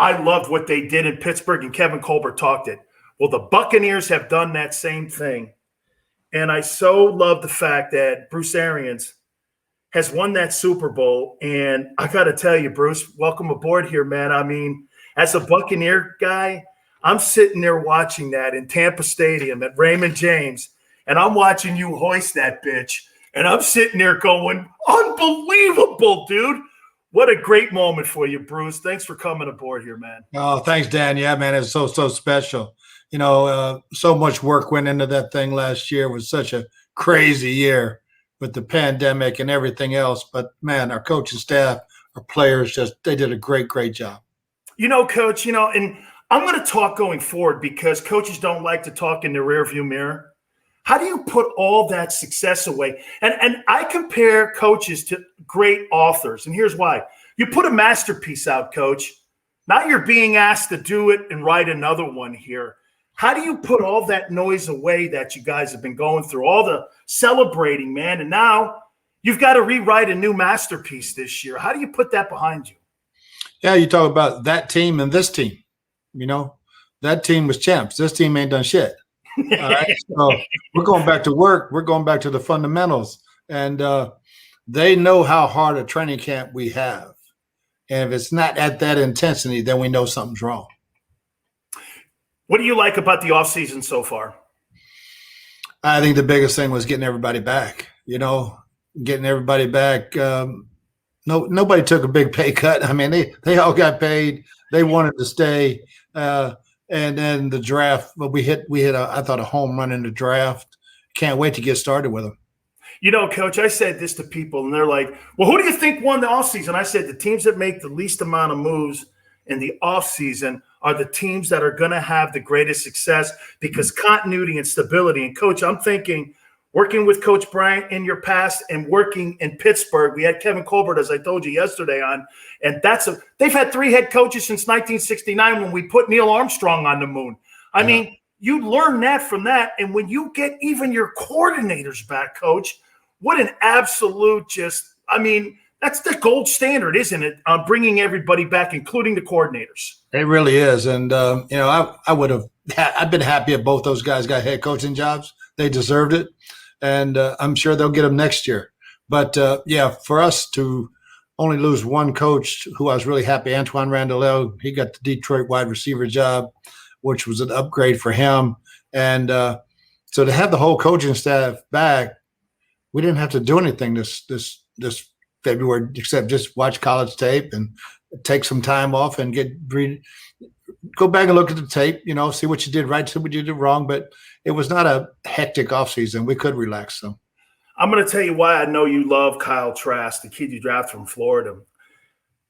I loved what they did in Pittsburgh, and Kevin Colbert talked it. Well, the Buccaneers have done that same thing. And I so love the fact that Bruce Arians has won that Super Bowl. And I got to tell you, Bruce, welcome aboard here, man. I mean, as a Buccaneer guy, I'm sitting there watching that in Tampa Stadium at Raymond James, and I'm watching you hoist that bitch. And I'm sitting there going, unbelievable, dude. What a great moment for you, Bruce. Thanks for coming aboard here, man. Oh, thanks, Dan. Yeah, man, it's so special. So much work went into that thing last year. It was such a crazy year with the pandemic and everything else. But, man, our coaching staff, our players, they did a great job. Coach, and I'm going to talk going forward because coaches don't like to talk in the rearview mirror. How do you put all that success away? And I compare coaches to great authors, and here's why. You put a masterpiece out, Coach. Now you're being asked to do it and write another one here. How do you put all that noise away that you guys have been going through, all the celebrating, man, and now you've got to rewrite a new masterpiece this year. How do you put that behind you? Yeah, you talk about that team and this team. That team was champs. This team ain't done shit. All right, so we're going back to work. We're going back to the fundamentals, and they know how hard a training camp we have. And if it's not at that intensity, then we know something's wrong. What do you like about the offseason so far? I think the biggest thing was getting everybody back. Getting everybody back. Nobody took a big pay cut. I mean, they all got paid. They wanted to stay. And then the draft, but we hit I thought a home run in the draft. Can't wait to get started with them. Coach, I said this to people, and they're like, well, who do you think won the offseason? I said the teams that make the least amount of moves in the offseason are the teams that are going to have the greatest success because continuity and stability. And, Coach, I'm thinking working with Coach Bryant in your past and working in Pittsburgh, we had Kevin Colbert, as I told you yesterday on, and they've had 3 head coaches since 1969 when we put Neil Armstrong on the moon. I mean, you learn that from that, and when you get even your coordinators back, Coach, what an absolute that's the gold standard, isn't it, on bringing everybody back, including the coordinators? It really is, and I've been happy if both those guys got head coaching jobs. They deserved it. And I'm sure they'll get them next year. But, for us to only lose one coach who I was really happy, Antoine Randall, he got the Detroit wide receiver job, which was an upgrade for him. And so to have the whole coaching staff back, we didn't have to do anything this February except just watch college tape and take some time off and go back and look at the tape, see what you did right, see what you did wrong. But it was not a hectic offseason. We could relax. So I'm going to tell you why I know you love Kyle Trask, the kid you drafted from Florida.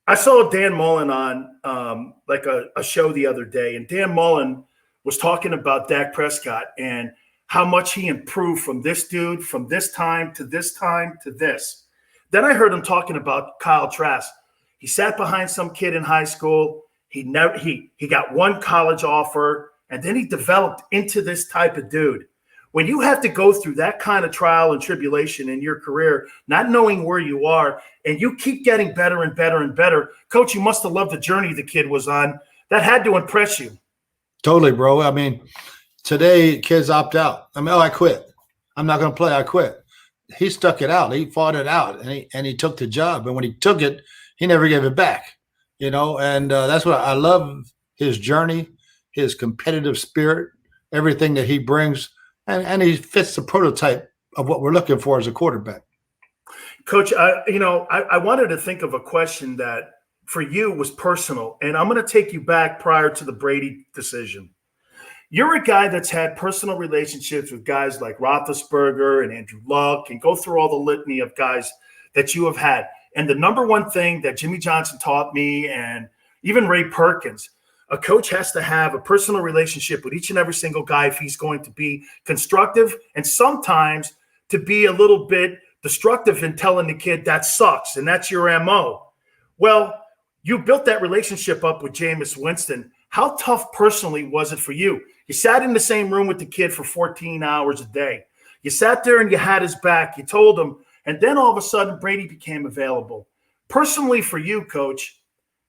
I saw Dan Mullen on a show the other day, and Dan Mullen was talking about Dak Prescott and how much he improved from this dude, from this time to this time to this. Then I heard him talking about Kyle Trask. He sat behind some kid in high school. He got one college offer, and then he developed into this type of dude. When you have to go through that kind of trial and tribulation in your career, not knowing where you are, and you keep getting better and better and better, Coach, you must have loved the journey the kid was on. That had to impress you. Totally, bro. I mean, today kids opt out. I quit. I'm not going to play. I quit. He stuck it out. He fought it out, and he took the job. And when he took it, he never gave it back. And that's what I love, his journey, his competitive spirit, everything that he brings, and he fits the prototype of what we're looking for as a quarterback. Coach, I wanted to think of a question that for you was personal, and I'm going to take you back prior to the Brady decision. You're a guy that's had personal relationships with guys like Roethlisberger and Andrew Luck, and go through all the litany of guys that you have had. And the number one thing that Jimmy Johnson taught me, and even Ray Perkins, a coach has to have a personal relationship with each and every single guy if he's going to be constructive, and sometimes to be a little bit destructive in telling the kid that sucks, and that's your MO. Well, you built that relationship up with Jameis Winston. How tough personally was it for you? You sat in the same room with the kid for 14 hours a day. You sat there and you had his back. You told him, and then all of a sudden Brady became available. Personally for you, Coach,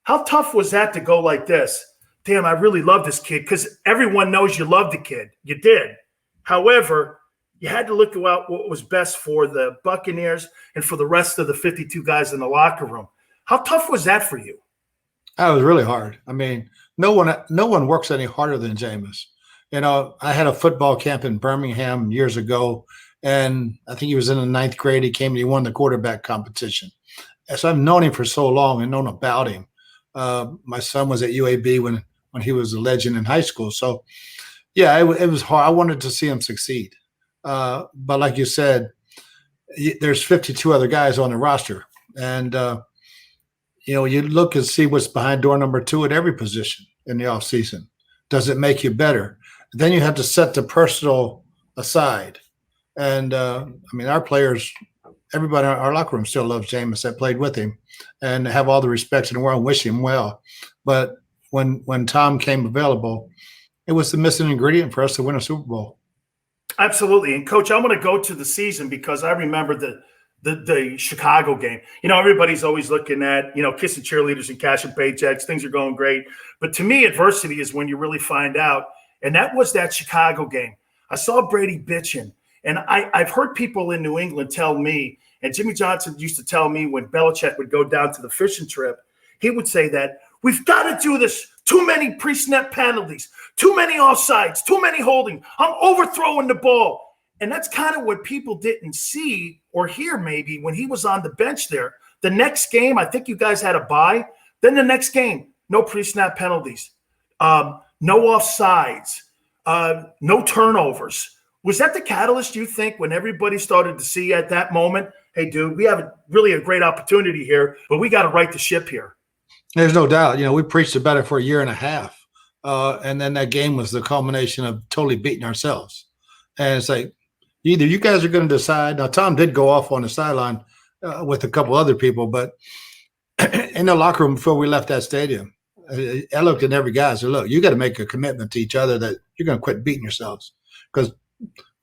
How tough was that to go like this? Damn, I really love this kid, because everyone knows you love the kid. You did. However, you had to look at what was best for the Buccaneers and for the rest of the 52 guys in the locker room. How tough was that for you? That was really hard. I mean, no one works any harder than Jameis. You know, I had a football camp in Birmingham years ago, and I think he was in the ninth grade. He came and he won the quarterback competition. And so I've known him for so long and known about him. My son was at UAB when he was a legend in high school. So, yeah, it was hard. I wanted to see him succeed. But like you said, there's 52 other guys on the roster. And, you look and see what's behind door number 2 at every position in the offseason. Does it make you better? Then you have to set the personal aside. And, our players, everybody in our locker room still loves Jameis that played with him and have all the respect in the world and wish him well. But when Tom came available, it was the missing ingredient for us to win a Super Bowl. Absolutely. And, Coach, I want to go to the season because I remember the Chicago game. Everybody's always looking at, kissing cheerleaders and cashing paychecks. Things are going great. But to me, adversity is when you really find out. And that was that Chicago game. I saw Brady bitching. And I've heard people in New England tell me, and Jimmy Johnson used to tell me when Belichick would go down to the fishing trip, he would say that we've got to do this. Too many pre-snap penalties, too many offsides, too many holding. I'm overthrowing the ball. And that's kind of what people didn't see or hear maybe when he was on the bench there. The next game, I think you guys had a bye. Then the next game, no pre-snap penalties, no offsides, no turnovers. Was that the catalyst, you think, when everybody started to see at that moment, hey, dude, we have really a great opportunity here, but we got to right the ship here? There's no doubt. We preached about it for a year and a half. And then that game was the culmination of totally beating ourselves. And it's like, either you guys are going to decide. Now, Tom did go off on the sideline with a couple other people, but in the locker room before we left that stadium, I looked at every guy and said, look, you got to make a commitment to each other that you're going to quit beating yourselves, because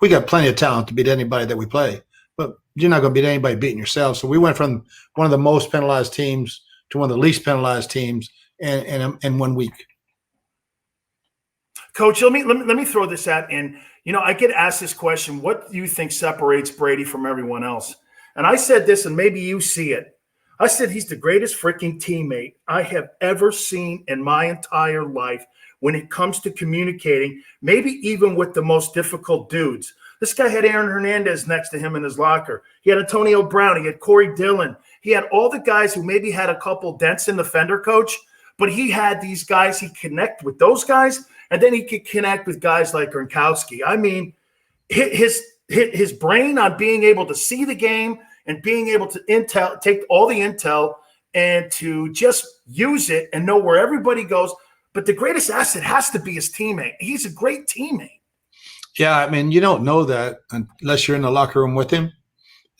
we got plenty of talent to beat anybody that we play, but you're not going to beat anybody beating yourself. So we went from one of the most penalized teams to one of the least penalized teams in 1 week. Coach, let me throw this out. And, I get asked this question, what do you think separates Brady from everyone else? And I said this, and maybe you see it. I said he's the greatest freaking teammate I have ever seen in my entire life when it comes to communicating, maybe even with the most difficult dudes. This guy had Aaron Hernandez next to him in his locker. He had Antonio Brown. He had Corey Dillon. He had all the guys who maybe had a couple dents in the fender, Coach, but he had these guys. He connect with those guys, and then he could connect with guys like Gronkowski. I mean, his brain on being able to see the game and being able to take all the intel and to just use it and know where everybody goes. But the greatest asset has to be his teammate. He's a great teammate. Yeah, you don't know that unless you're in the locker room with him.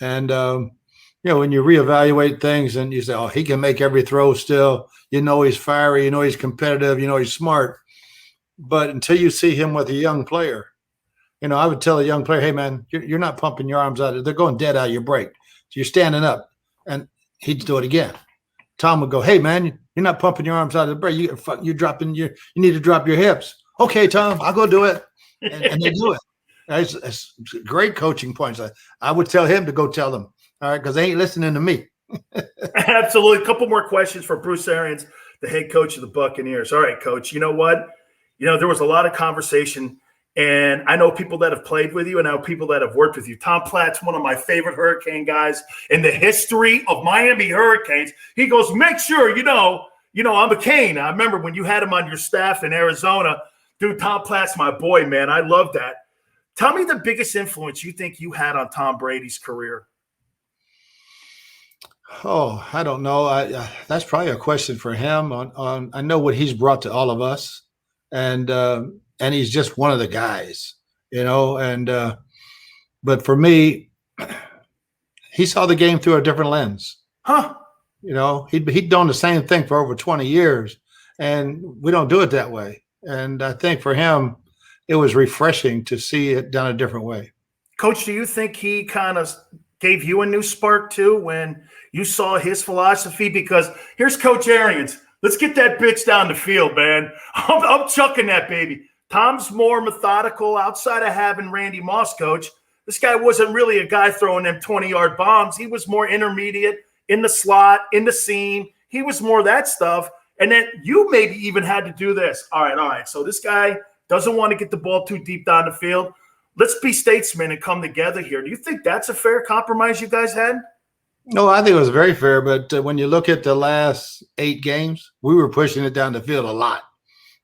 And, when you reevaluate things and you say, oh, he can make every throw still, he's fiery, he's competitive, he's smart. But until you see him with a young player, I would tell a young player, hey, man, you're not pumping your arms out. They're going dead out of your break. So you're standing up. And he'd do it again. Tom would go, hey, man, you're not pumping your arms out of the break. You're dropping you need to drop your hips. Okay, Tom, I'll go do it. And they do it. It's great coaching points. I would tell him to go tell them, all right, because they ain't listening to me. Absolutely. A couple more questions for Bruce Arians, the head coach of the Buccaneers. All right, Coach, you know what? There was a lot of conversation, and I know people that have played with you and I know people that have worked with you. Tom Platt's one of my favorite Hurricane guys in the history of Miami Hurricanes. He goes, make sure, I'm a Cane. I remember when you had him on your staff in Arizona. Dude, Tom Platt's my boy, man. I love that. Tell me the biggest influence you think you had on Tom Brady's career. Oh, I don't know. That's probably a question for him. On I know what he's brought to all of us, and he's just one of the guys, And but for me, he saw the game through a different lens. Huh? He'd done the same thing for over 20 years, and we don't do it that way. And I think for him, it was refreshing to see it done a different way. Coach, do you think he kind of gave you a new spark too when you saw his philosophy? Because here's Coach Arians, Let's get that bitch down the field, man. I'm chucking that baby. Tom's more methodical outside of having Randy Moss coach. This guy wasn't really a guy throwing them 20-yard bombs. He was more intermediate in the slot, in the seam. He was more that stuff. And then you maybe even had to do this. All right. So this guy doesn't want to get the ball too deep down the field. Let's be statesmen and come together here. Do you think that's a fair compromise you guys had? No, I think it was very fair. But when you look at the last 8 games, we were pushing it down the field a lot.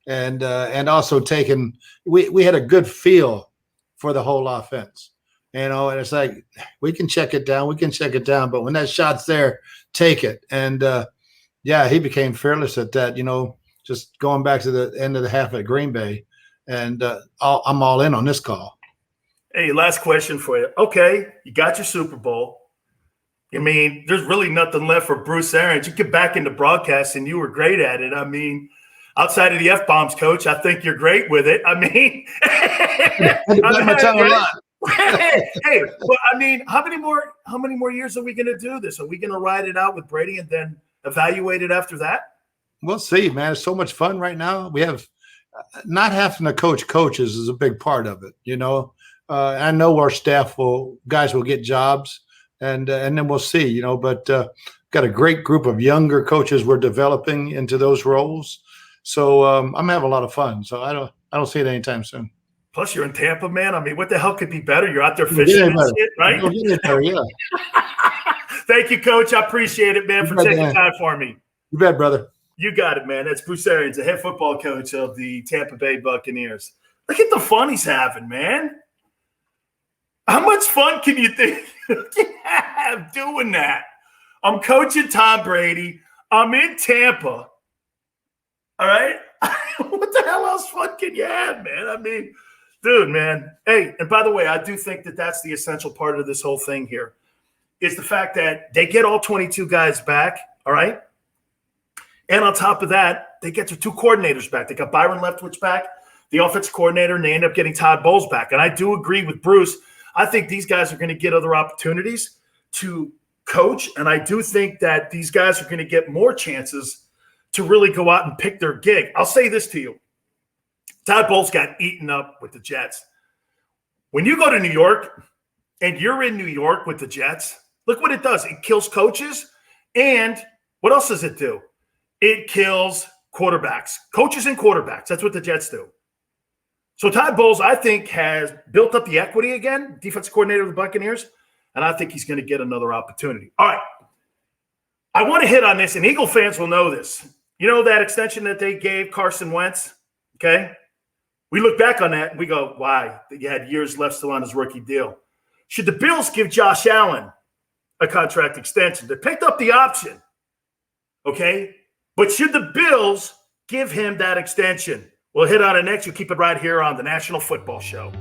And also taking – we had a good feel for the whole offense. And it's like we can check it down. But when that shot's there, take it. And, he became fearless at that, just going back to the end of the half at Green Bay. And I'm all in on this call. Hey, last question for you. Okay, you got your Super Bowl. I mean, there's really nothing left for Bruce Arians. You get back into broadcasting, you were great at it. I mean, outside of the F-bombs, Coach, I think you're great with it. I mean, hey, but I mean, how many more years are we going to do this? Are we going to ride it out with Brady and then evaluate it after that? We'll see, man. It's so much fun right now. We have not having to coach coaches is a big part of it. I know our guys will get jobs, and then we'll see. But got a great group of younger coaches we're developing into those roles. So I'm having a lot of fun. So I don't see it anytime soon. Plus, you're in Tampa, man. I mean, what the hell could be better? You're out there fishing and shit, right? Yeah. Thank you, Coach. I appreciate it, man, for taking time for me. You bet, brother. You got it, man. That's Bruce Arians, the head football coach of the Tampa Bay Buccaneers. Look at the fun he's having, man. How much fun can you think you can have doing that? I'm coaching Tom Brady. I'm in Tampa. All right? What the hell else fun can you have, man? I mean, dude, man. Hey, and by the way, I do think that that's the essential part of this whole thing here is the fact that they get all 22 guys back, all right? And on top of that, they get their 2 coordinators back. They got Byron Leftwich back, the offensive coordinator, and they end up getting Todd Bowles back. And I do agree with Bruce. I think these guys are going to get other opportunities to coach, and I do think that these guys are going to get more chances to really go out and pick their gig. I'll say this to you. Todd Bowles got eaten up with the Jets. When you go to New York and you're in New York with the Jets, look what it does. It kills coaches, and what else does it do? It kills quarterbacks, coaches and quarterbacks. That's what the Jets do. So Todd Bowles, I think, has built up the equity again, defensive coordinator of the Buccaneers, and I think he's going to get another opportunity. All right. I want to hit on this, and Eagle fans will know this. You know that extension that they gave Carson Wentz? Okay? We look back on that, and we go, why? He had years left still on his rookie deal. Should the Bills give Josh Allen a contract extension? They picked up the option, okay? But should the Bills give him that extension? We'll hit on it next. You keep it right here on the National Football Show.